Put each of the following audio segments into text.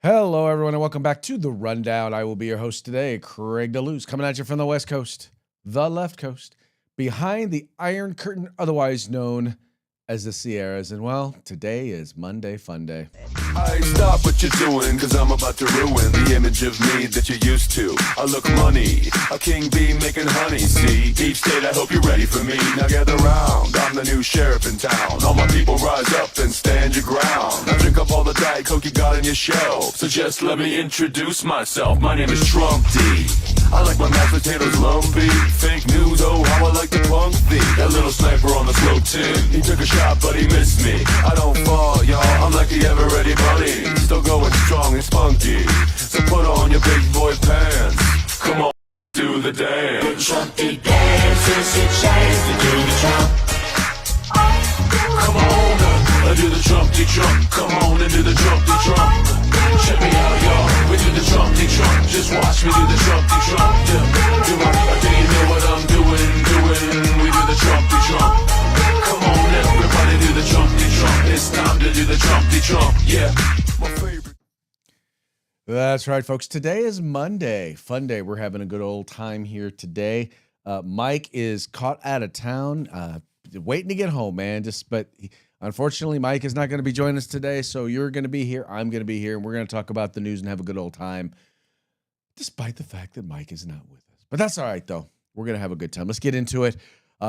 Hello, everyone, and welcome back to The Rundown. I will be your host today, Craig DeLuz, coming at you from the West Coast, the left coast, behind the Iron Curtain, otherwise known as the Sierras. And, well, today is Monday Fun Day. I stop what you're doing, cause I'm about to ruin the image of me that you're used to. I look money, a king bee making honey, see? Each state, I hope you're ready for me. Now gather round, I'm the new sheriff in town. All my people rise up and stand your ground. Now drink up all the Diet Coke you got on your shelf. So just let me introduce myself. My name is Trump D. I like my mashed potatoes lumpy. Fake news, oh how I like to punk thee. That little sniper on the slow tin. He took a shot but he missed me. I don't fall, y'all, I'm like the ever-ready bunny. Still going strong and spunky. So put on your big boy pants. Come on, do the dance. Trumpy dances, it shines to do the Trump. Come on, do the Trumpty Trump. Come on and do the Trumpty Trump. Check me out, y'all. We do the Trumpty Trump. Just watch me do the Trumpty Trump. Yeah. Do you know what I'm doing? We do the Trumpty Trump. Come on, everybody do the Trumpty Trump. It's time to do the Trumpty Trump. Yeah, my favorite. That's right, folks. Today is Monday. Fun Day. We're having a good old time here today. Mike is caught out of town, waiting to get home, man. Unfortunately, Mike is not going to be joining us today, so you're going to be here, I'm going to be here, and we're going to talk about the news and have a good old time, despite the fact that Mike is not with us. But that's all right, though. We're going to have a good time. Let's get into it.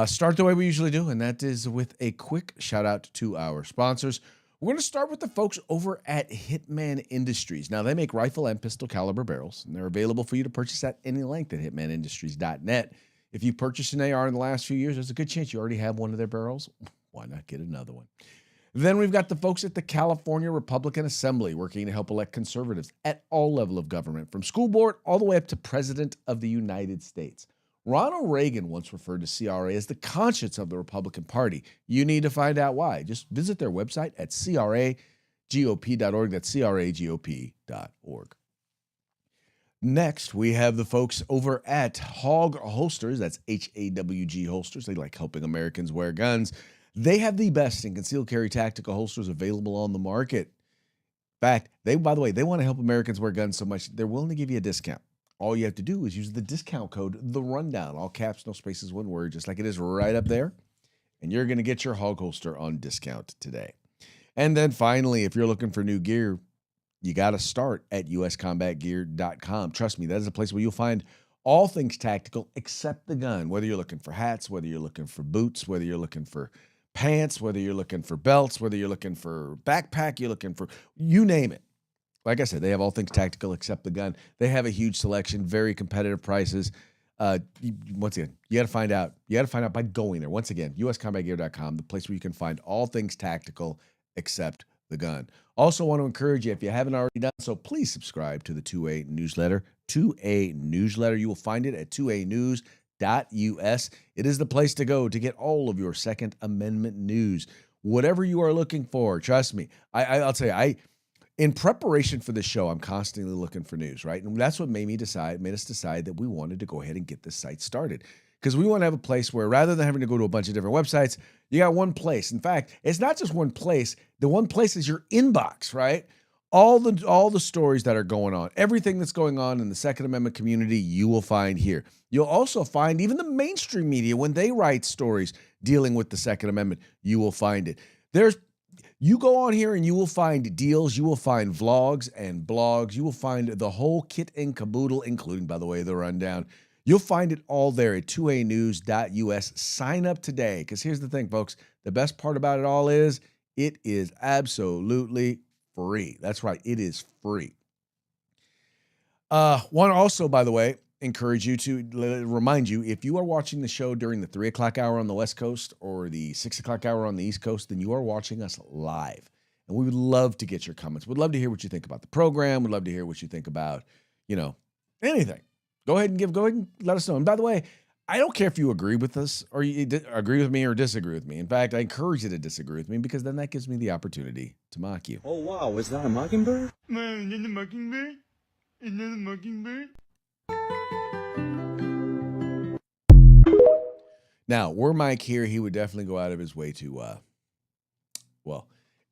Start the way we usually do, and that is with a quick shout-out to our sponsors. We're going to start with the folks over at Hitman Industries. Now, they make rifle and pistol caliber barrels, and they're available for you to purchase at any length at hitmanindustries.net. If you purchased an AR in the last few years, there's a good chance you already have one of their barrels. Why not get another one? Then we've got the folks at the California Republican Assembly working to help elect conservatives at all levels of government, from school board all the way up to President of the United States. Ronald Reagan once referred to CRA as the conscience of the Republican Party. You need to find out why. Just visit their website at cragop.org. That's cragop.org. Next, we have the folks over at Hog Holsters. That's HAWG Holsters. They like helping Americans wear guns. They have the best in concealed carry tactical holsters available on the market. In fact, by the way, they want to help Americans wear guns so much, they're willing to give you a discount. All you have to do is use the discount code, The Rundown, all caps, no spaces, one word, just like it is right up there. And you're going to get your Hog holster on discount today. And then finally, if you're looking for new gear, you got to start at uscombatgear.com. Trust me, that is a place where you'll find all things tactical except the gun. Whether you're looking for hats, whether you're looking for boots, whether you're looking for pants, whether you're looking for belts, whether you're looking for backpack, you're looking for, you name it. Like I said, they have all things tactical except the gun. They have a huge selection, very competitive prices. Once again, you got to find out. You got to find out by going there. Once again, uscombatgear.com, the place where you can find all things tactical except the gun. Also want to encourage you, if you haven't already done so, please subscribe to the 2A newsletter. 2A newsletter. You will find it at 2anews.us. It is the place to go to get all of your Second Amendment news. Whatever you are looking for, trust me. I'll tell you, in preparation for this show, I'm constantly looking for news, right? And that's what made us decide that we wanted to go ahead and get this site started. Because we want to have a place where, rather than having to go to a bunch of different websites, you got one place. In fact, it's not just one place. The one place is your inbox, right? All the stories that are going on, everything that's going on in the Second Amendment community, you will find here. You'll also find even the mainstream media, when they write stories dealing with the Second Amendment, you will find it. You go on here and you will find deals, you will find vlogs and blogs, you will find the whole kit and caboodle, including, by the way, the rundown. You'll find it all there at 2anews.us. Sign up today, because here's the thing, folks. The best part about it all is it is absolutely free. That's right. It is free. Want to also, by the way, encourage you to remind you, if you are watching the show during the 3 o'clock hour on the West Coast or the 6 o'clock hour on the East Coast, then you are watching us live. And we would love to get your comments. We'd love to hear what you think about the program. We'd love to hear what you think about, anything. Go ahead and let us know. And by the way, I don't care if you agree with us or you agree with me or disagree with me. In fact, I encourage you to disagree with me, because then that gives me the opportunity to mock you. Oh, wow. Is that a mockingbird? Man, is that a mockingbird? Is that a mockingbird? Now, were Mike here, he would definitely go out of his way to,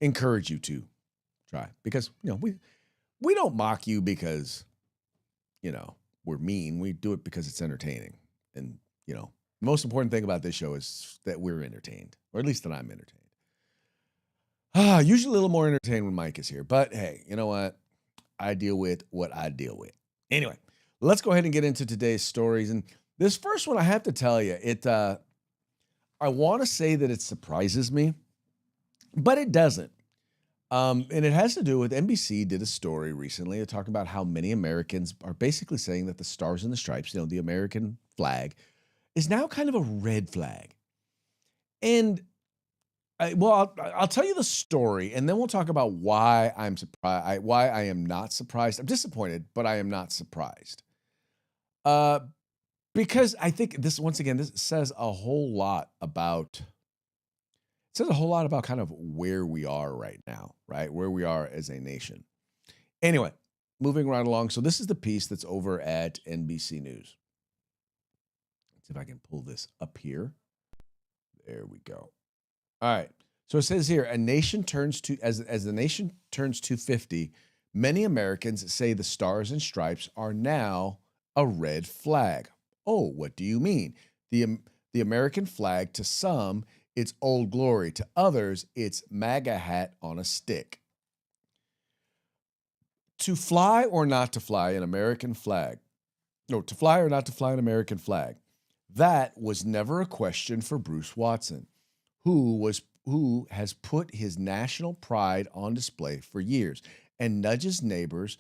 encourage you to try, because, we don't mock you because, we're mean. We do it because it's entertaining. And, the most important thing about this show is that we're entertained, or at least that I'm entertained. Usually a little more entertained when Mike is here, but hey, you know what? I deal with what I deal with. Anyway, let's go ahead and get into today's stories. And this first one, I have to tell you, I want to say that it surprises me, but it doesn't. And it has to do with NBC did a story recently to talk about how many Americans are basically saying that the Stars and the Stripes, the American flag, is now kind of a red flag. And I'll tell you the story, and then we'll talk about why I'm surprised, why I am not surprised. I'm disappointed, but I am not surprised. Because I think this, once again, this says a whole lot about kind of where we are right now, right? Where we are as a nation. Anyway, moving right along. So this is the piece that's over at NBC News. Let's see if I can pull this up here. There we go. All right. So it says here, as the nation turns 250, many Americans say the Stars and Stripes are now a red flag. Oh, what do you mean? The American flag, to some, it's Old Glory. To others, it's MAGA hat on a stick. To fly or not to fly an American flag. No, to fly or not to fly an American flag. That was never a question for Bruce Watson, who has put his national pride on display for years and nudges neighbors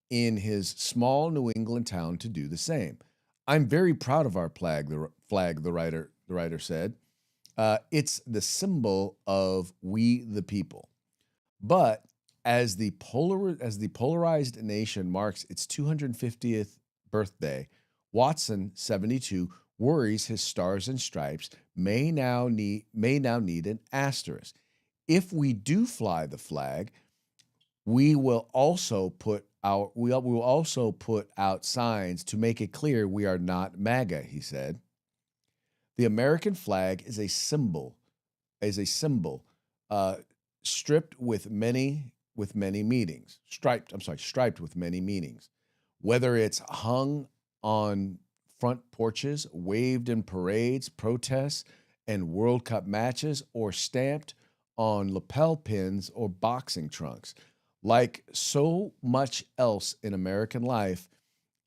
in his small New England town to do the same. I'm very proud of our flag, the writer said. It's the symbol of we the people. But as the polarized nation marks its 250th birthday, Watson, 72, worries his Stars and Stripes may now need an asterisk. If we do fly the flag, we will also put out signs to make it clear we are not MAGA, he said. The American flag is a symbol, striped with many meanings. Striped with many meanings. Whether it's hung on front porches, waved in parades, protests, and World Cup matches, or stamped on lapel pins or boxing trunks. Like so much else in American life,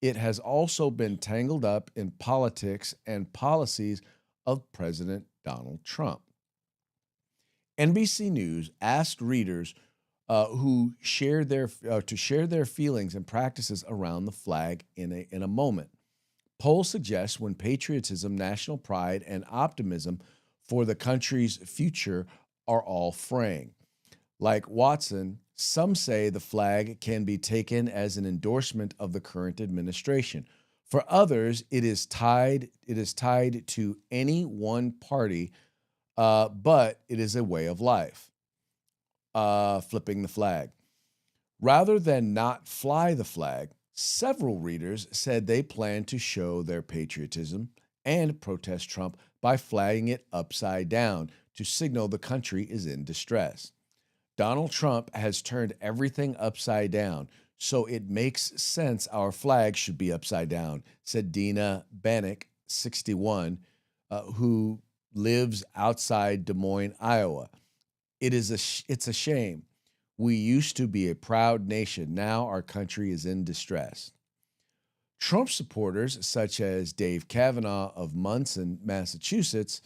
it has also been tangled up in politics and policies of President Donald Trump. NBC News asked readers to share their feelings and practices around the flag in a moment. Polls suggest when patriotism, national pride, and optimism for the country's future are all fraying. Like Watson, some say the flag can be taken as an endorsement of the current administration. For others, it is tied to any one party, but it is a way of life. Flipping the flag. Rather than not fly the flag, several readers said they plan to show their patriotism and protest Trump by flagging it upside down to signal the country is in distress. Donald Trump has turned everything upside down, so it makes sense our flag should be upside down, said Dina Bannock, 61, who lives outside Des Moines, Iowa. It's a shame. We used to be a proud nation. Now our country is in distress. Trump supporters, such as Dave Kavanaugh of Munson, Massachusetts,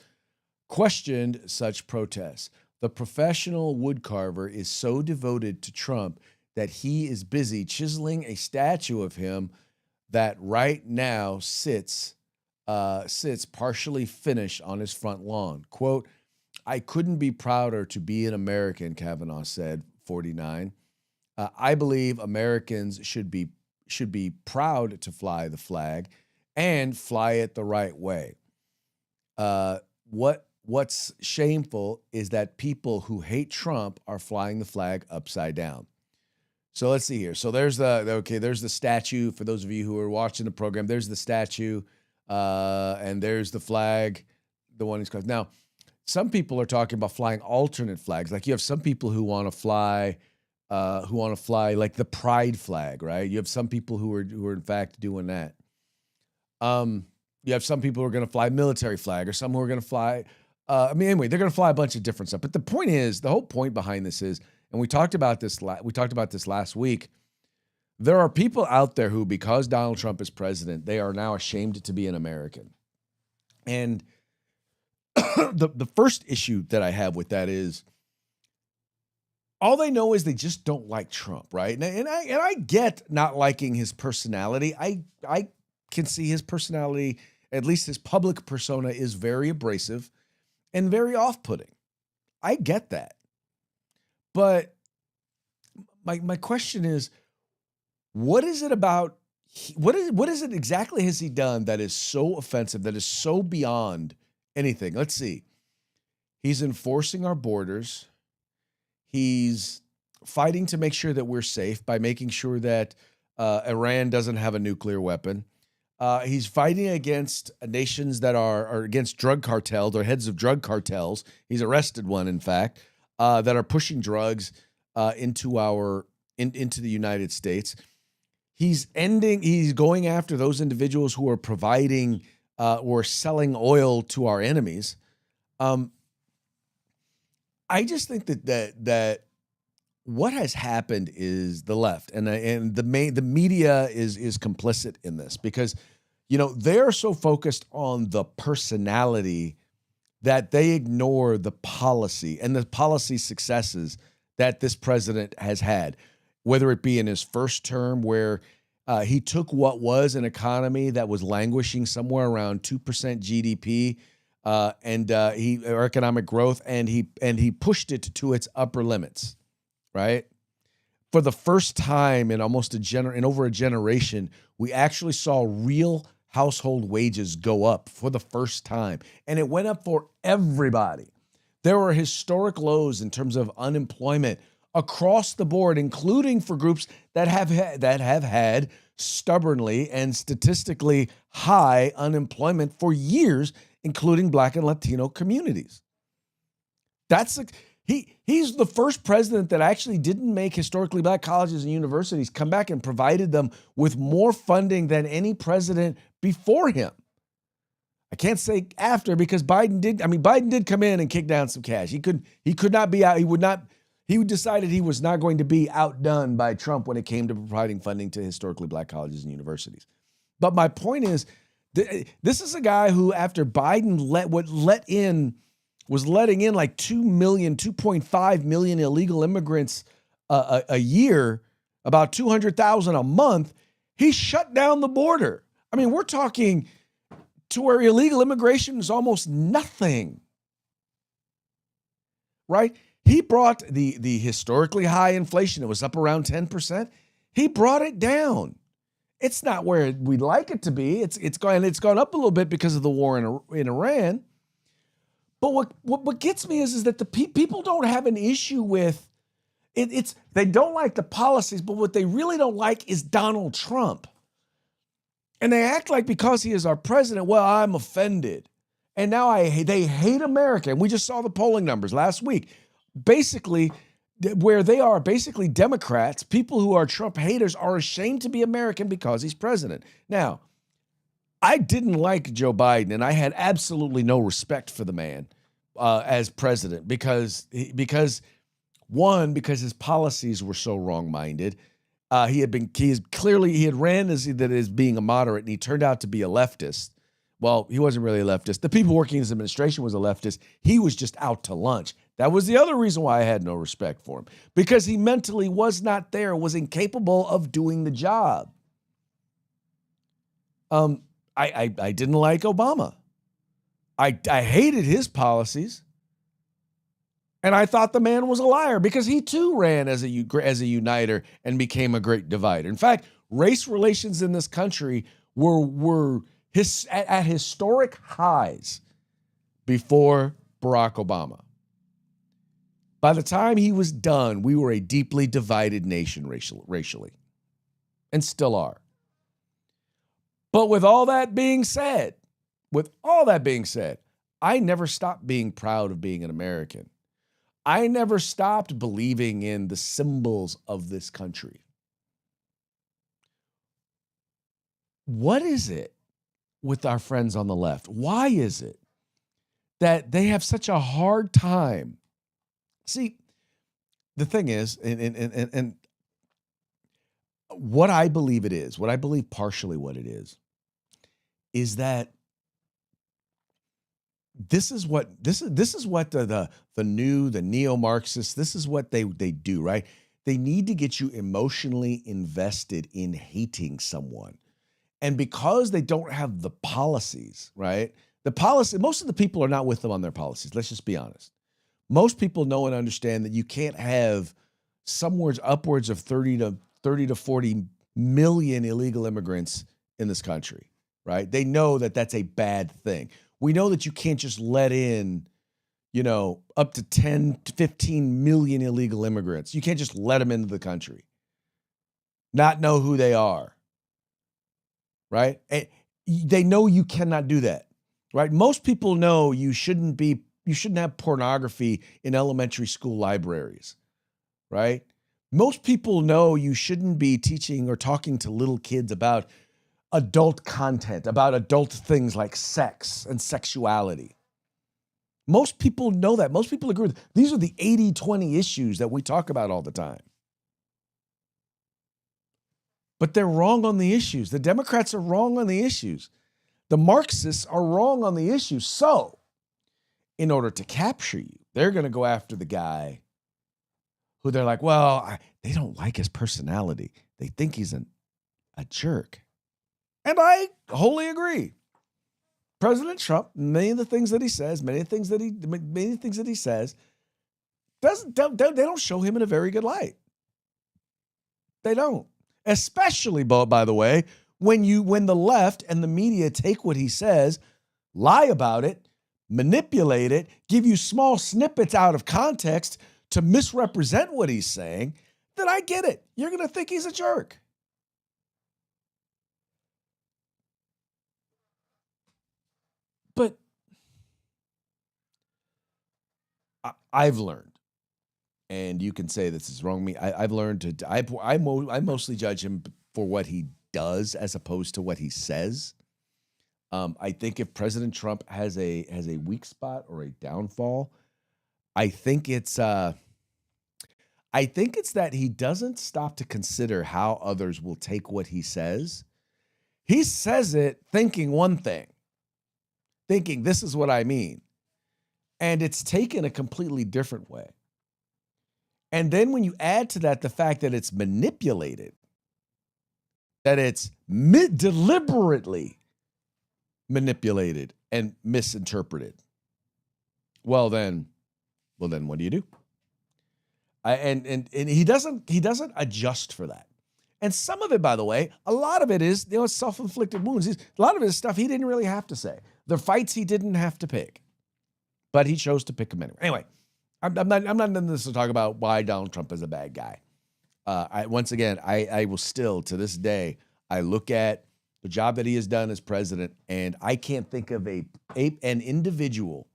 questioned such protests. The professional woodcarver is so devoted to Trump that he is busy chiseling a statue of him that right now sits partially finished on his front lawn. Quote, I couldn't be prouder to be an American, Kavanaugh said, 49. I believe Americans should be proud to fly the flag and fly it the right way. What's shameful is that people who hate Trump are flying the flag upside down. So let's see here. So there's the statue. For those of you who are watching the program, there's the statue, and there's the flag, the one he's called. Now, some people are talking about flying alternate flags. Like you have some people who want to fly who want to fly like the pride flag, right? You have some people who are in fact doing that. You have some people who are going to fly military flag, or some who are going to fly. Anyway, they're going to fly a bunch of different stuff. But the point is, the whole point behind this is, and we talked about this. We talked about this last week. There are people out there who, because Donald Trump is president, they are now ashamed to be an American. And the first issue that I have with that is, all they know is they just don't like Trump, right? And I get not liking his personality. I can see his personality, at least his public persona, is very abrasive and very off-putting. I get that. But my question is, what is it about, what is it exactly has he done that is so offensive, that is so beyond anything? Let's see. He's enforcing our borders. He's fighting to make sure that we're safe by making sure that Iran doesn't have a nuclear weapon. He's fighting against nations that are against drug cartels, or heads of drug cartels. He's arrested one, in fact, that are pushing drugs into the United States. He's going after those individuals who are providing or selling oil to our enemies. I just think that what has happened is the left and the media is complicit in this, because they're so focused on the personality that they ignore the policy and the policy successes that this president has had, whether it be in his first term, where he took what was an economy that was languishing somewhere around 2% GDP, or economic growth, and he pushed it to its upper limits, right? For the first time in over a generation, we actually saw real household wages go up for the first time, and it went up for everybody. There were historic lows in terms of unemployment across the board, including for groups that have had stubbornly and statistically high unemployment for years, including Black and Latino communities. He's the first president that actually didn't make historically Black colleges and universities come back and provided them with more funding than any president before him. I can't say after, because Biden did come in and kick down some cash. He could not be out. He decided he was not going to be outdone by Trump when it came to providing funding to historically Black colleges and universities. But my point is, this is a guy who, after Biden was letting in like 2.5 million illegal immigrants a year, about 200,000 a month, he shut down the border. I mean, we're talking to where illegal immigration is almost nothing, right? He brought the historically high inflation. It was up around 10%. He brought it down. It's not where we'd like it to be. It's gone up a little bit because of the war in Iran. But what gets me is that the people don't have an issue with it. They don't like the policies, but what they really don't like is Donald Trump. And they act like, because he is our president, well, I'm offended. And now they hate America. And we just saw the polling numbers last week. Basically, where they are basically Democrats, people who are Trump haters, are ashamed to be American because he's president. Now, I didn't like Joe Biden, and I had absolutely no respect for the man as president because his policies were so wrong-minded. He had ran as being a moderate, and he turned out to be a leftist. Well, he wasn't really a leftist. The people working in his administration was a leftist. He was just out to lunch. That was the other reason why I had no respect for him, because he mentally was not there, was incapable of doing the job. I didn't like Obama. I hated his policies. And I thought the man was a liar, because he too ran as a uniter and became a great divider. In fact, race relations in this country were at historic highs before Barack Obama. By the time he was done, we were a deeply divided nation racially, and still are. But with all that being said, I never stopped being proud of being an American. I never stopped believing in the symbols of this country. What is it with our friends on the left? Why is it that they have such a hard time? See, the thing is, and what I believe it is, what I believe partially what it is that this is what the neo-Marxists, this is what they do, right? They need to get you emotionally invested in hating someone. And because they don't have the policies, right? Most of the people are not with them on their policies. Let's just be honest. Most people know and understand that you can't have somewhere upwards of 30 to 40 million illegal immigrants in this country, right? They know that that's a bad thing. We know that you can't just let in, up to 10 to 15 million illegal immigrants. You can't just let them into the country, not know who they are, right? And they know you cannot do that, right? Most people know you shouldn't have pornography in elementary school libraries, right? Most people know you shouldn't be teaching or talking to little kids about adult content, about adult things like sex and sexuality. Most people know that. Most people agree with it. These are the 80-20 issues that we talk about all the time. But they're wrong on the issues. The Democrats are wrong on the issues. The Marxists are wrong on the issues. So, in order to capture you, they're going to go after the guy who they're like, they don't like his personality. They think he's a jerk. And I wholly agree. President Trump, many of the things that he says, they don't show him in a very good light. They don't. Especially, by the way, when the left and the media take what he says, lie about it, manipulate it, give you small snippets out of context to misrepresent what he's saying, then I get it. You're going to think he's a jerk. But I've learned, and you can say this is wrong. I've learned I mostly judge him for what he does as opposed to what he says. I think if President Trump has a weak spot or a downfall, I think it's that he doesn't stop to consider how others will take what he says. He says it thinking one thing, thinking this is what I mean, and it's taken a completely different way. And then when you add to that the fact that it's manipulated, that it's deliberately manipulated and misinterpreted, well then what do you do? And he doesn't adjust for that. And some of it, by the way, a lot of it is self-inflicted wounds. A lot of it is stuff he didn't really have to say. The fights he didn't have to pick, but he chose to pick them anyway. Anyway, I'm not in this to talk about why Donald Trump is a bad guy. I will still, to this day, I look at the job that he has done as president, and I can't think of an individual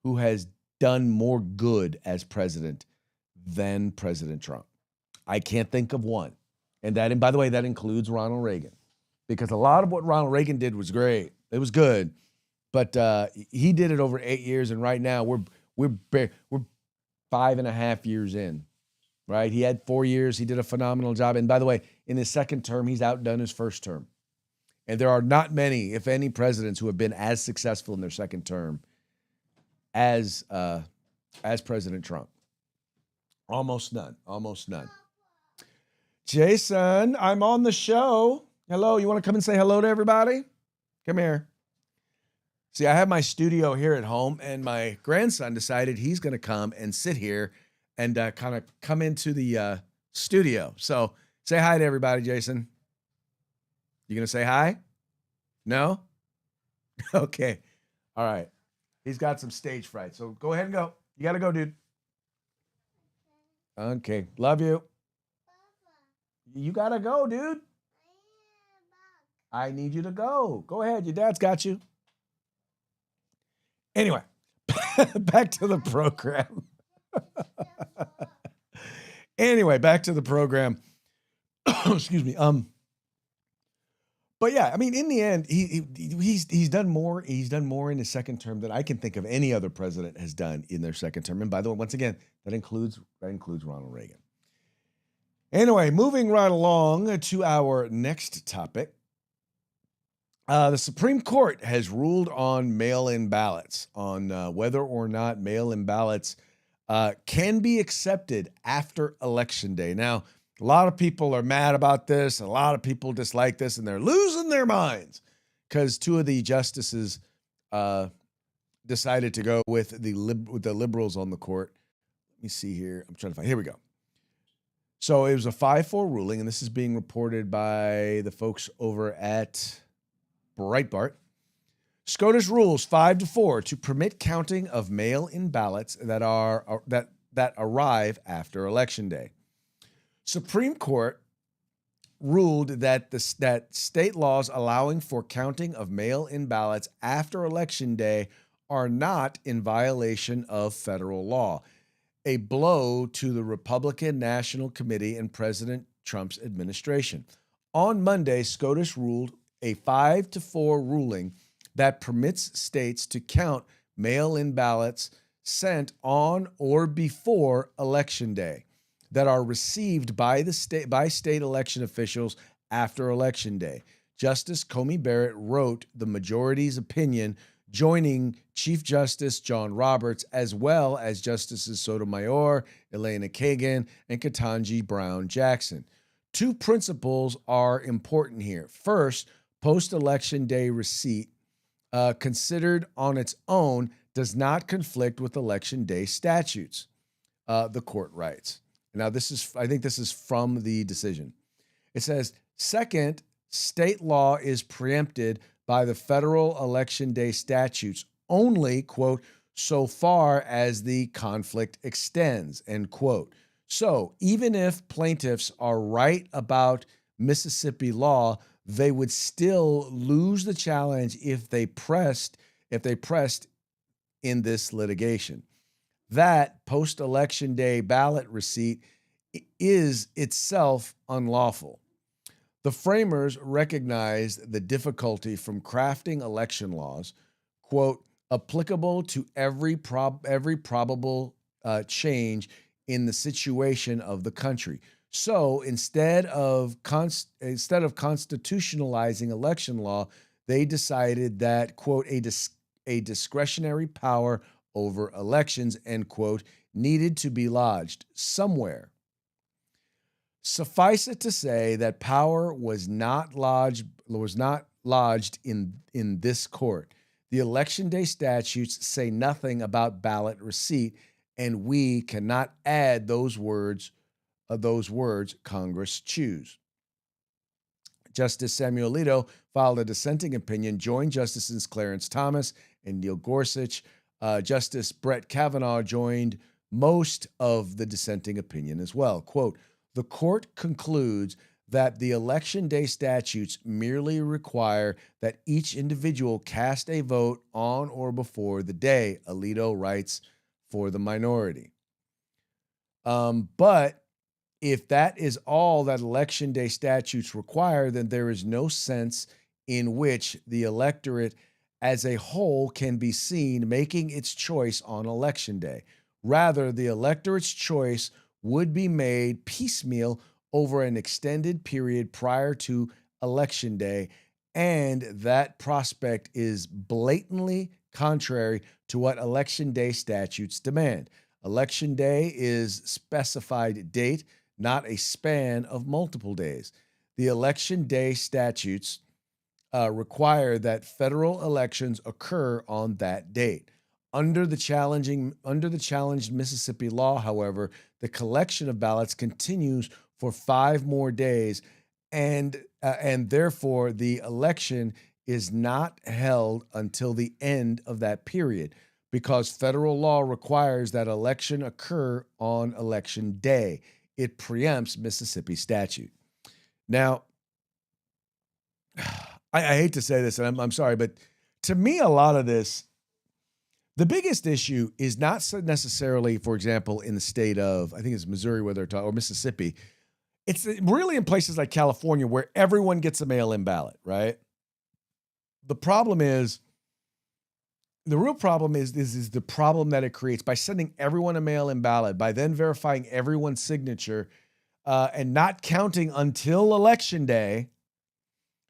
who has done more good as president than President Trump. I can't think of one. And by the way, that includes Ronald Reagan, because a lot of what Ronald Reagan did was great. It was good, but he did it over 8 years, and right now we're 5.5 years in. Right? He had 4 years. He did a phenomenal job. And by the way, in his second term, he's outdone his first term. And there are not many, if any, presidents who have been as successful in their second term as President Trump. Almost none. Jason, I'm on the show. Hello. You want to come and say hello to everybody? Come here. See, I have my studio here at home, and my grandson decided he's going to come and sit here and kind of come into the studio. So say hi to everybody, Jason. You going to say hi? No? Okay. All right. He's got some stage fright. So go ahead and go. You got to go, dude. Okay. Love you. You got to go, dude. I need you to go. Go ahead. Your dad's got you. Anyway, back to the program. Anyway, back to the program. Excuse me. But yeah, I mean, in the end, he's done more. He's done more in his second term than I can think of any other president has done in their second term. And by the way, once again, that includes Ronald Reagan. Anyway, moving right along to our next topic. The Supreme Court has ruled on mail-in ballots, on whether or not mail-in ballots can be accepted after Election Day. Now, a lot of people are mad about this. A lot of people dislike this, and they're losing their minds because two of the justices decided to go with the liberals on the court. Let me see here. I'm trying to find. Here we go. So it was a 5-4 ruling, and this is being reported by the folks over at Breitbart. SCOTUS rules 5-4 to permit counting of mail-in ballots that arrive after Election Day. Supreme Court ruled that that state laws allowing for counting of mail-in ballots after Election Day are not in violation of federal law, a blow to the Republican National Committee and President Trump's administration. On Monday, SCOTUS ruled a 5-4 ruling that permits states to count mail-in ballots sent on or before Election Day that are received by state election officials after Election Day. Justice Comey Barrett wrote the majority's opinion, joining Chief Justice John Roberts, as well as Justices Sotomayor, Elena Kagan, and Ketanji Brown Jackson. Two principles are important here. First, post-election day receipt, considered on its own, does not conflict with election day statutes, the court writes. Now, I think this is from the decision. It says, second, state law is preempted by the federal election day statutes only, quote, so far as the conflict extends, end quote. So even if plaintiffs are right about Mississippi law, they would still lose the challenge if they pressed in this litigation. That post-election day ballot receipt is itself unlawful. The framers recognized the difficulty from crafting election laws, quote, applicable to every probable change in the situation of the country. So instead of constitutionalizing election law, they decided that, quote, a discretionary power over elections, end quote, needed to be lodged somewhere. Suffice it to say that power was not lodged in this court. The election day statutes say nothing about ballot receipt, and we cannot add those words Congress choose. Justice Samuel Alito filed a dissenting opinion, joined Justices Clarence Thomas and Neil Gorsuch. Justice Brett Kavanaugh joined most of the dissenting opinion as well. Quote, the court concludes that the election day statutes merely require that each individual cast a vote on or before the day, Alito writes for the minority. But if that is all that election day statutes require, then there is no sense in which the electorate as a whole can be seen making its choice on Election Day. Rather, the electorate's choice would be made piecemeal over an extended period prior to Election Day, and that prospect is blatantly contrary to what Election Day statutes demand. Election Day is specified date, not a span of multiple days. The Election Day statutes require that federal elections occur on that date. Under the challenged Mississippi law, however, the collection of ballots continues for 5 more days, and therefore the election is not held until the end of that period, because federal law requires that election occur on Election Day. It preempts Mississippi statute. Now, I hate to say this, and I'm sorry, but to me, a lot of this, The biggest issue is not so necessarily, for example, in the state of, I think it's Missouri where they're talking, or Mississippi. It's really in places like California where everyone gets a mail-in ballot, right? The problem is, the real problem is the problem that it creates by sending everyone a mail-in ballot, by then verifying everyone's signature and not counting until election day.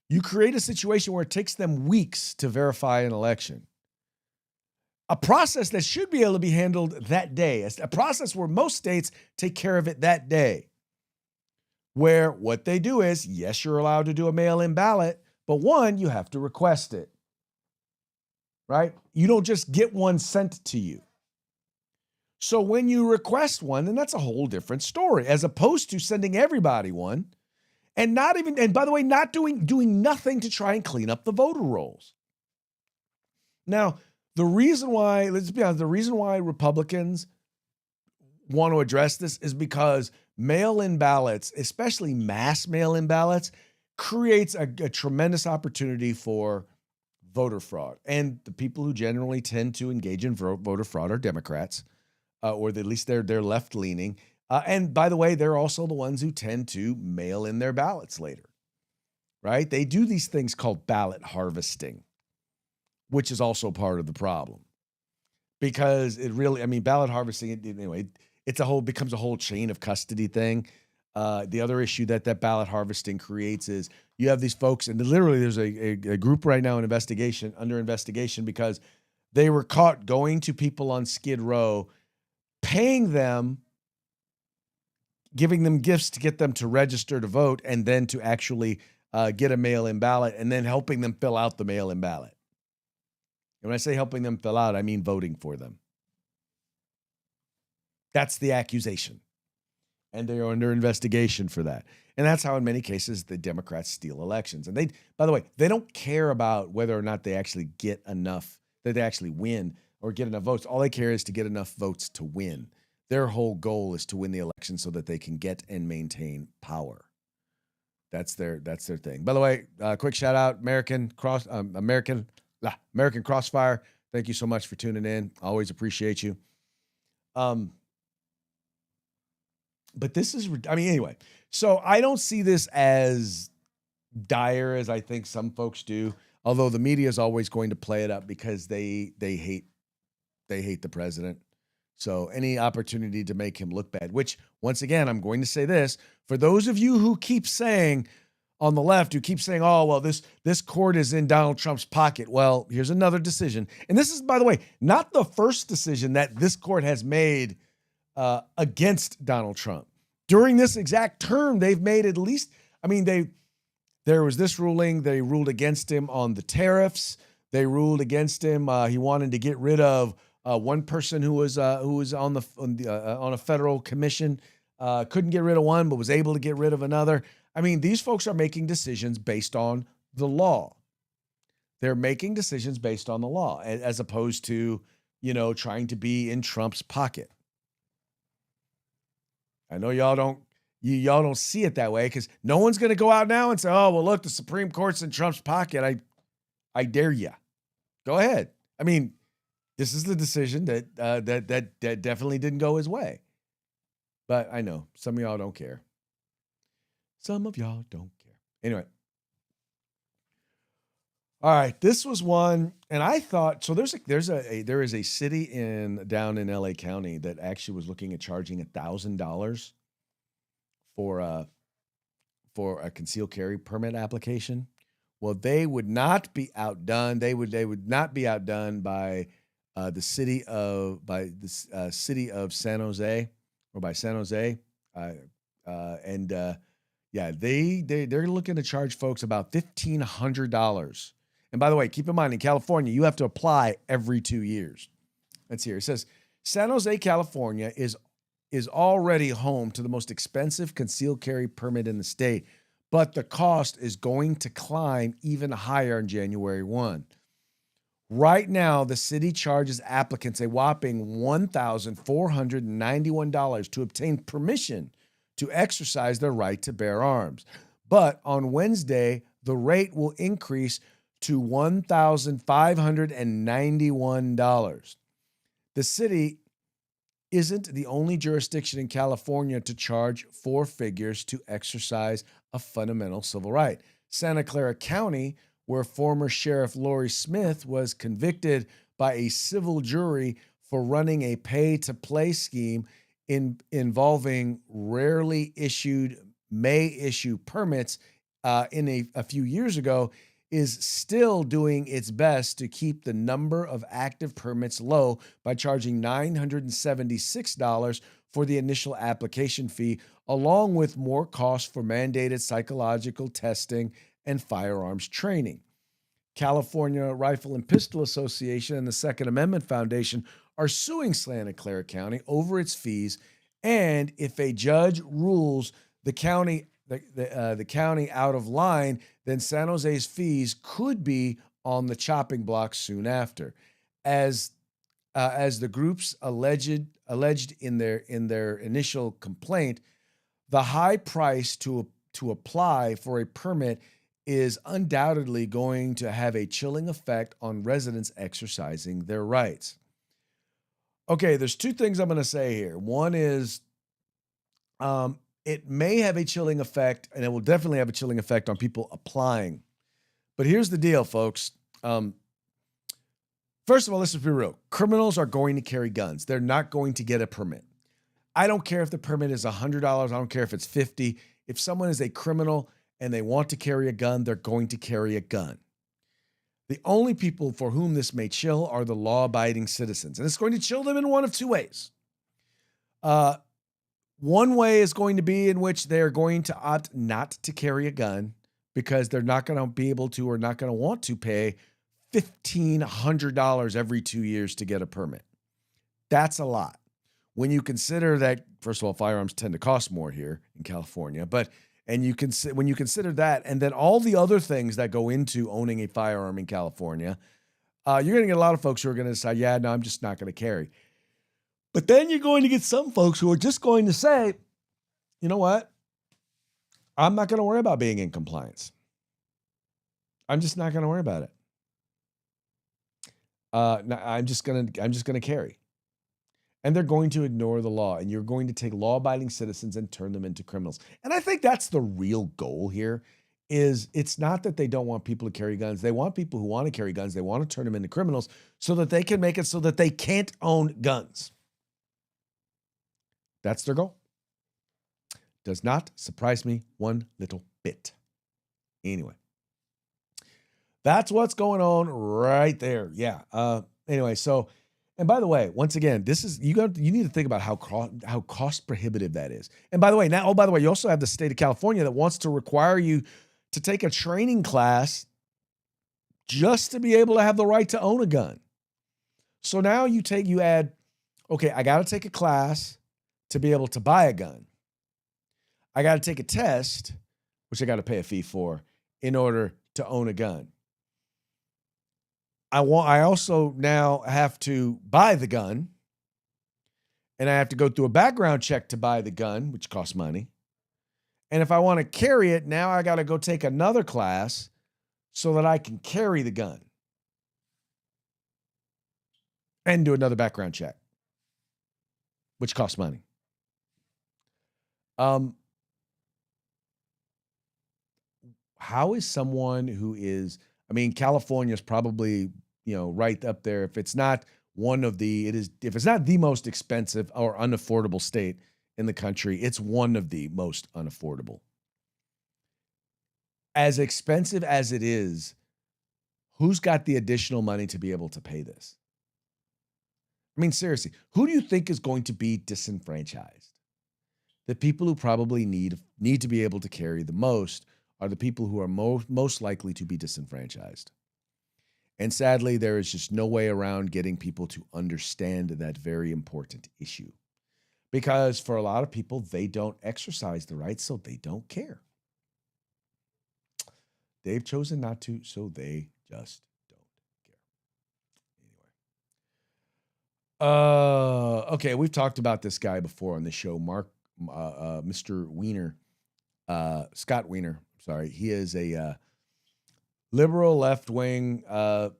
You create a situation where it takes them weeks to verify an election. A process that should be able to be handled that day, a process where most states take care of it that day. Where what they do is, yes, you're allowed to do a mail-in ballot, but one, you have to request it, right? You don't just get one sent to you. So when you request one, then that's a whole different story, as opposed to sending everybody one and not even, and by the way, not doing nothing to try and clean up the voter rolls. Now, the reason why, let's be honest, the reason why Republicans want to address this is because mail-in ballots, especially mass mail-in ballots, creates a tremendous opportunity for voter fraud. And the people who generally tend to engage in voter fraud are Democrats, or at least they're left-leaning. And by the way, they're also the ones who tend to mail in their ballots later, right? They do these things called ballot harvesting, which is also part of the problem. Because it really, I mean, ballot harvesting, anyway, becomes a whole chain of custody thing. The other issue that ballot harvesting creates is you have these folks, and literally there's a group right now under investigation because they were caught going to people on Skid Row, paying them, giving them gifts to get them to register to vote, and then to actually get a mail-in ballot, and then helping them fill out the mail-in ballot. And when I say helping them fill out, I mean voting for them. That's the accusation. And they're under investigation for that. And that's how, in many cases, the Democrats steal elections. And by the way, they don't care about whether or not they actually get enough, that they actually win or get enough votes. All they care is to get enough votes to win. Their whole goal is to win the election so that they can get and maintain power. That's their thing. By the way, quick shout out, American Crossfire. Thank you so much for tuning in. Always appreciate you. But this is, anyway, so I don't see this as dire as I think some folks do, although the media is always going to play it up because they hate the president. So any opportunity to make him look bad, which once again, I'm going to say this, for those of you who keep saying on the left, who keep saying, oh, well, this court is in Donald Trump's pocket. Well, here's another decision. And this is, by the way, not the first decision that this court has made against Donald Trump. During this exact term, they've made at least, there was this ruling. They ruled against him on the tariffs. They ruled against him. He wanted to get rid of one person who was on a federal commission. Couldn't get rid of one, but was able to get rid of another. These folks are making decisions based on the law. They're making decisions based on the law, as opposed to, trying to be in Trump's pocket. I know y'all don't see it that way because no one's going to go out now and say, oh, well, look, the Supreme Court's in Trump's pocket. I dare you. Go ahead. This is the decision that definitely didn't go his way. But I know some of y'all don't care. Some of y'all don't care. Anyway. All right, this was one, and I thought, so there is a city down in LA County that actually was looking at charging $1,000 for a concealed carry permit application. Well, they would not be outdone. They would not be outdone by the city of San Jose, or by San Jose, they're looking to charge folks about $1,500. And by the way, keep in mind, in California, you have to apply every 2 years. That's here. It says San Jose, California is already home to the most expensive concealed carry permit in the state, but the cost is going to climb even higher on January 1. Right now, the city charges applicants a whopping $1,491 to obtain permission to exercise their right to bear arms. But on Wednesday, the rate will increase to $1,591. The city isn't the only jurisdiction in California to charge four figures to exercise a fundamental civil right. Santa Clara County, where former Sheriff Lori Smith was convicted by a civil jury for running a pay-to-play scheme involving rarely issued may issue permits a few years ago, is still doing its best to keep the number of active permits low by charging $976 for the initial application fee, along with more costs for mandated psychological testing and firearms training. California Rifle and Pistol Association and the Second Amendment Foundation are suing Santa Clara County over its fees, and if a judge rules the county out of line, then San Jose's fees could be on the chopping block soon after. As the groups alleged in their initial complaint, the high price to apply for a permit is undoubtedly going to have a chilling effect on residents exercising their rights. Okay, there's two things I'm going to say here. One is, it may have a chilling effect, and it will definitely have a chilling effect on people applying. But here's the deal, folks. First of all, let's be real. Criminals are going to carry guns. They're not going to get a permit. I don't care if the permit is $100. I don't care if it's $50. If someone is a criminal and they want to carry a gun, they're going to carry a gun. The only people for whom this may chill are the law-abiding citizens. And it's going to chill them in one of two ways. One way is going to be in which they're going to opt not to carry a gun because they're not going to be able to or not going to want to pay $1,500 every 2 years to get a permit. That's a lot. When you consider that, first of all, firearms tend to cost more here in California, when you consider that, and then all the other things that go into owning a firearm in California, you're going to get a lot of folks who are going to decide, yeah, no, I'm just not going to carry. But then you're going to get some folks who are just going to say, you know what? I'm not going to worry about being in compliance. I'm just not going to worry about it. I'm just going to carry. And they're going to ignore the law, and you're going to take law-abiding citizens and turn them into criminals. And I think that's the real goal here. It's not that they don't want people to carry guns. They want people who want to carry guns. They want to turn them into criminals so that they can make it so that they can't own guns. That's their goal. Does not surprise me one little bit. Anyway, that's what's going on right there. Yeah. Anyway, so, and by the way, once again, this is, you need to think about how cost prohibitive that is. And by the way, you also have the state of California that wants to require you to take a training class just to be able to have the right to own a gun. So now you add, okay, I got to take a class to be able to buy a gun. I got to take a test, which I got to pay a fee for, in order to own a gun. I also now have to buy the gun, and I have to go through a background check to buy the gun, which costs money. And if I want to carry it, now I got to go take another class so that I can carry the gun and do another background check, which costs money. How is someone who is, California is probably, right up there. If it's not if it's not the most expensive or unaffordable state in the country, it's one of the most unaffordable. As expensive as it is, who's got the additional money to be able to pay this? Seriously, who do you think is going to be disenfranchised? The people who probably need to be able to carry the most are the people who are most likely to be disenfranchised. And sadly, there is just no way around getting people to understand that very important issue. Because for a lot of people, they don't exercise the right, so they don't care. They've chosen not to, so they just don't care. Okay, we've talked about this guy before on the show, Mr. Wiener, Scott Wiener. Sorry, he is a liberal left-wing. I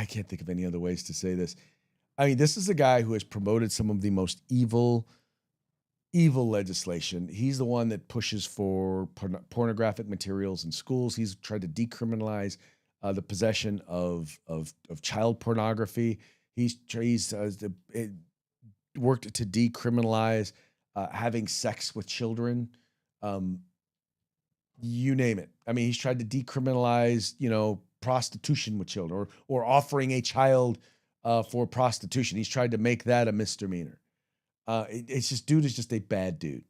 can't think of any other ways to say this. I mean, this is a guy who has promoted some of the most evil legislation. He's the one that pushes for pornographic materials in schools. He's tried to decriminalize the possession of child pornography. He's worked to decriminalize having sex with children. Um, you name it. I mean, he's tried to decriminalize, prostitution with children, or offering a child for prostitution. He's tried to make that a misdemeanor. It's just, dude is just a bad dude.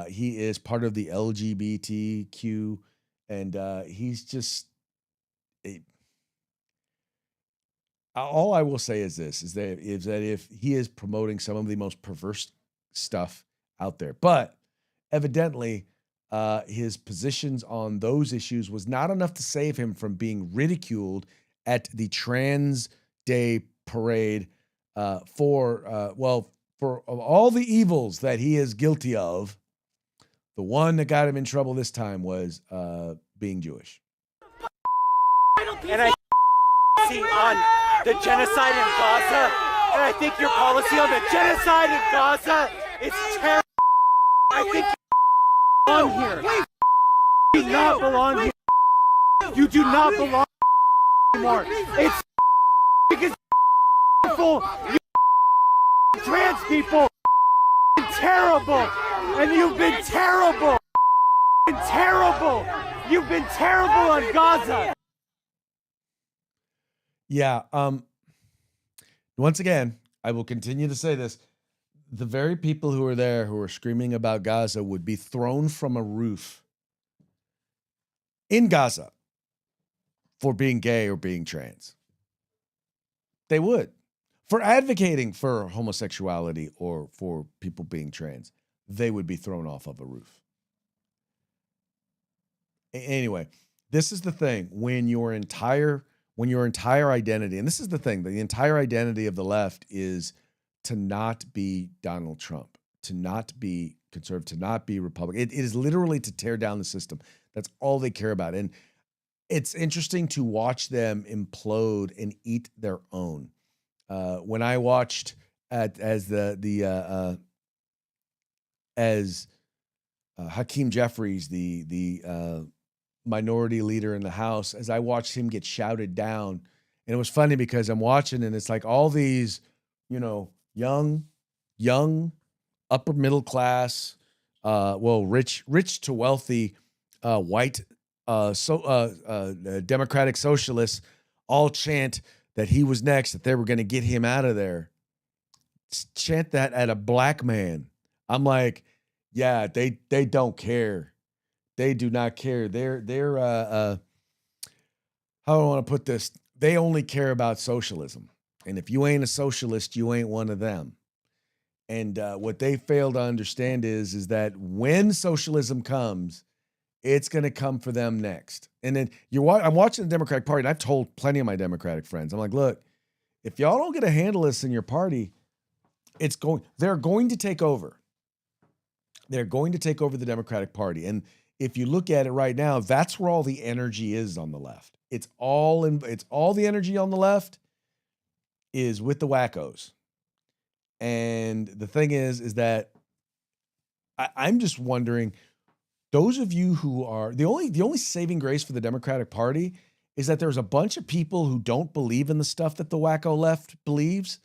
He is part of the LGBTQ, and he's just a, all I will say is this: is that if he is promoting some of the most perverse stuff out there, but evidently his positions on those issues was not enough to save him from being ridiculed at the Trans Day parade for all the evils that he is guilty of. The one that got him in trouble this time was being Jewish. And I see on the genocide in Gaza, and I think your policy on the genocide in Gaza is terrible. I think you belong here. You do not belong here. You do not belong anymore. It's because you trans people terrible, and you've been terrible. You've been terrible on Gaza. Yeah. Once again, I will continue to say this. The very people who are there who are screaming about Gaza would be thrown from a roof in Gaza for being gay or being trans. They would. For advocating for homosexuality or for people being trans, they would be thrown off of a roof. Anyway, this is the thing. When your entire identity, and this is the thing, the entire identity of the left is to not be Donald Trump, to not be conservative, to not be Republican. It is literally to tear down the system. That's all they care about. And it's interesting to watch them implode and eat their own. When I watched as Hakeem Jeffries, the minority leader in the House, as I watched him get shouted down, and it was funny because I'm watching and it's like all these, young, upper middle class, rich to wealthy, white, Democratic socialists all chant that he was next, that they were going to get him out of there. Chant that at a black man. I'm like, yeah, they don't care. They do not care. They're how do I want to put this? They only care about socialism. And if you ain't a socialist, you ain't one of them. And what they fail to understand is that when socialism comes, it's going to come for them next. And then I'm watching the Democratic Party, and I've told plenty of my Democratic friends, I'm like, look, if y'all don't get a handle of this in your party, they're going to take over. They're going to take over the Democratic Party. And if you look at it right now, that's where all the energy is on the left. It's all the energy on the left is with the wackos. And the thing is that I'm just wondering, those of you who are the only saving grace for the Democratic Party is that there's a bunch of people who don't believe in the stuff that the wacko left believes,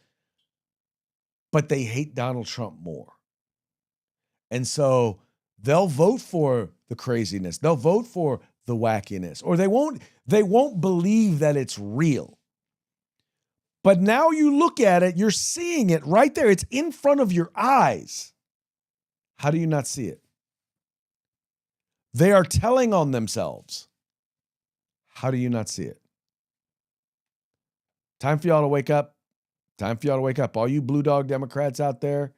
but they hate Donald Trump more. And so they'll vote for the craziness. They'll vote for the wackiness, or they won't believe that it's real. But now you look at it, you're seeing it right there. It's in front of your eyes. How do you not see it? They are telling on themselves. How do you not see it? Time for y'all to wake up. Time for y'all to wake up. All you blue dog Democrats out there,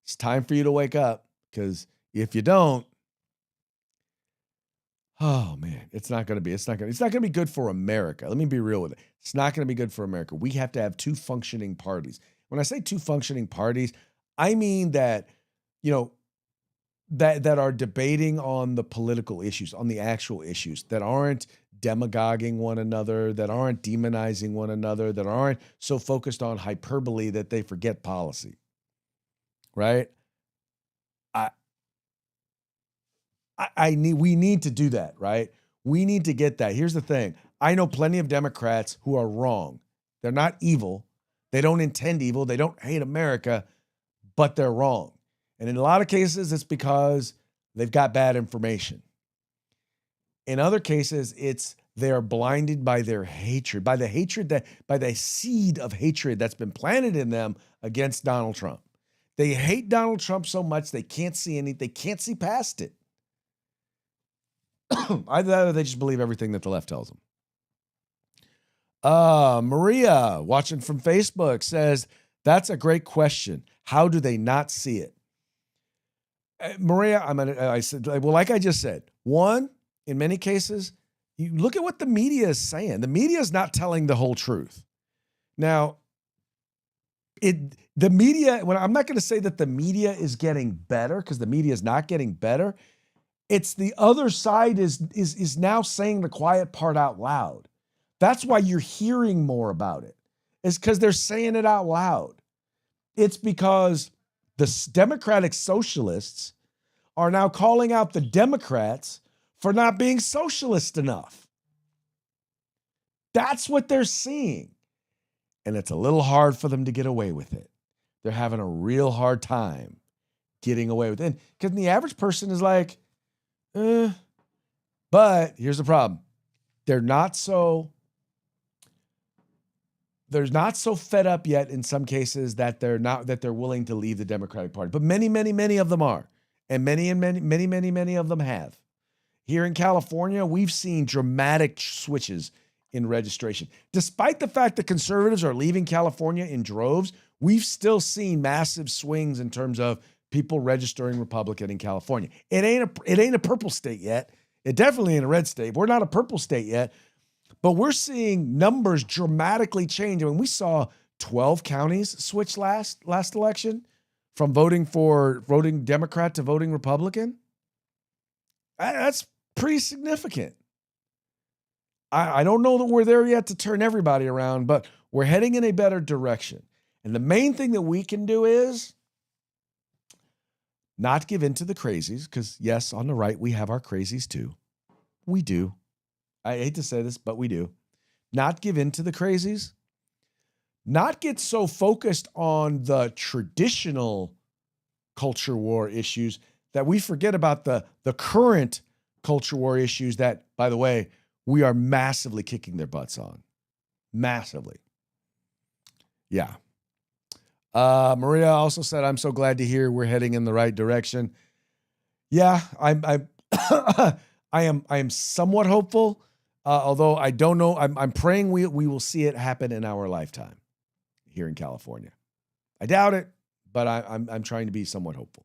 it's time for you to wake up. Because if you don't, oh man, it's not going to be good for America. Let me be real with it. It's not going to be good for America. We have to have two functioning parties. When I say two functioning parties, I mean that, that are debating on the political issues, on the actual issues, that aren't demagoguing one another, that aren't demonizing one another, that aren't so focused on hyperbole that they forget policy. Right? We need to do that, right? We need to get that. Here's the thing. I know plenty of Democrats who are wrong. They're not evil. They don't intend evil. They don't hate America, but they're wrong. And in a lot of cases, it's because they've got bad information. In other cases, it's they're blinded by their hatred, by the seed of hatred that's been planted in them against Donald Trump. They hate Donald Trump so much they can't see past it. Either that or they just believe everything that the left tells them. Maria, watching from Facebook, says, that's a great question. How do they not see it? Maria, I said, well, like I just said, one, in many cases, you look at what the media is saying. The media is not telling the whole truth. Now, the media, I'm not going to say that the media is getting better, because the media is not getting better. It's the other side is now saying the quiet part out loud. That's why you're hearing more about it. It's because they're saying it out loud. It's because the Democratic socialists are now calling out the Democrats for not being socialist enough. That's what they're seeing. And it's a little hard for them to get away with it. They're having a real hard time getting away with it. Because the average person is like, but here's the problem. They're not so fed up yet in some cases that they're willing to leave the Democratic Party. But many of them are. And many of them have. Here in California, we've seen dramatic switches in registration. Despite the fact that conservatives are leaving California in droves, we've still seen massive swings in terms of people registering Republican in California. It ain't a purple state yet. It definitely ain't a red state. We're not a purple state yet, but we're seeing numbers dramatically change. I mean, we saw 12 counties switch last election from voting Democrat to voting Republican. That's pretty significant. I don't know that we're there yet to turn everybody around, but we're heading in a better direction. And the main thing that we can do is not give in to the crazies, because yes, on the right, we have our crazies too. We do. I hate to say this, but we do. Not give in to the crazies. Not get so focused on the traditional culture war issues that we forget about the current culture war issues that, by the way, we are massively kicking their butts on. Massively. Yeah. Maria also said, I'm so glad to hear we're heading in the right direction. Yeah, I am somewhat hopeful, although I don't know. I'm praying we will see it happen in our lifetime here in California. I doubt it, but I'm trying to be somewhat hopeful.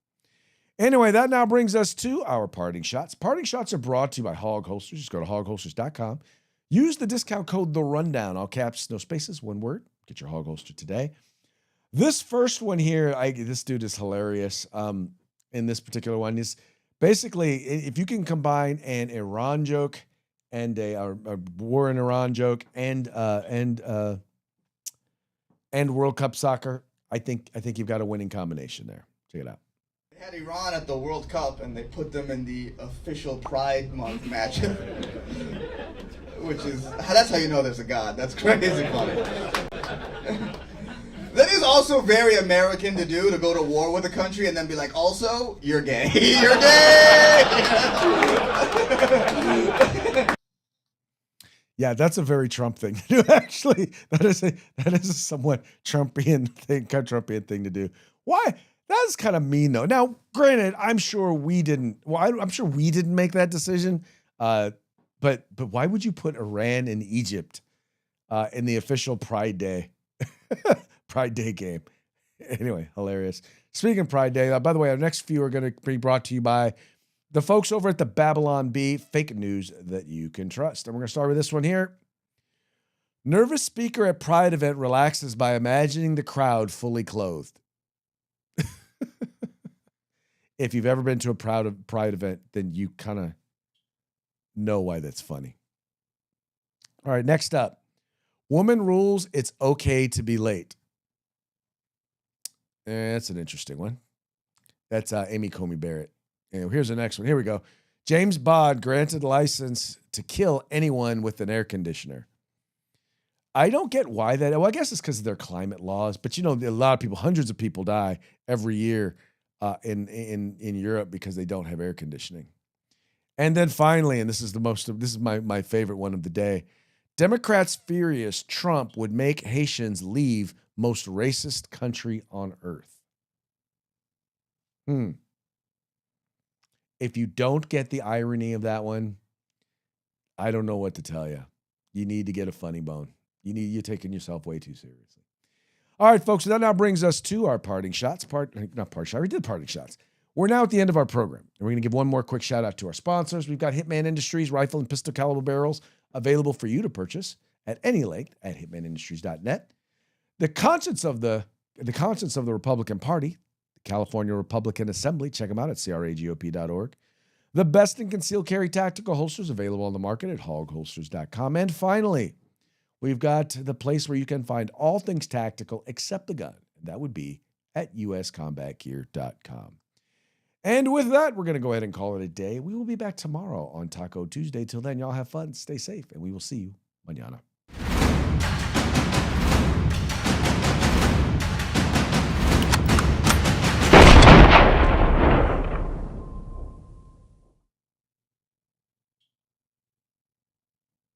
Anyway, that now brings us to our parting shots. Parting shots are brought to you by Hog Holsters. Just go to hogholsters.com. Use the discount code The Rundown, all caps, no spaces, one word. Get your Hog Holster today. This first one here, this dude is hilarious. In this particular one is basically, if you can combine an Iran joke and a war in Iran joke and World Cup soccer, I think you've got a winning combination there. Check it out. They had Iran at the World Cup and they put them in the official Pride Month match. Which is, that's how you know there's a God. That's crazy funny. That is also very American to do, to go to war with a country and then be like, also, you're gay. You're gay! Yeah, that's a very Trump thing to do, actually. That is a somewhat Trumpian thing to do. Why? That's kind of mean, though. Now, granted, I'm sure we didn't make that decision. But why would you put Iran and Egypt in the official Pride Day game? Anyway, hilarious. Speaking of Pride Day, by the way, our next few are going to be brought to you by the folks over at the Babylon Bee, fake news that you can trust. And we're going to start with this one here. Nervous speaker at Pride event relaxes by imagining the crowd fully clothed. If you've ever been to a Pride event, then you kind of know why that's funny. All right, next up. Woman rules, it's okay to be late. That's an interesting one. That's Amy Comey Barrett. And here's the next one. Here we go. James Bond granted license to kill anyone with an air conditioner. I don't get why that. Well, I guess it's because of their climate laws. But, a lot of people, hundreds of people die every year in Europe because they don't have air conditioning. And then finally, and this is my favorite one of the day, Democrats furious Trump would make Haitians leave most racist country on earth. If you don't get the irony of that one, I don't know what to tell you. You need to get a funny bone. You're taking yourself way too seriously. All right, folks, so that now brings us to our parting shots. Not parting shot, we did parting shots. We're now at the end of our program, and we're going to give one more quick shout out to our sponsors. We've got Hitman Industries rifle and pistol caliber barrels available for you to purchase at any length at hitmanindustries.net. The conscience of the Republican Party, the California Republican Assembly, check them out at cragop.org. The best in concealed carry tactical holsters available on the market at hogholsters.com. And finally, we've got the place where you can find all things tactical except the gun. And that would be at uscombatgear.com. And with that, we're going to go ahead and call it a day. We will be back tomorrow on Taco Tuesday. Till then, y'all have fun, stay safe, and we will see you mañana.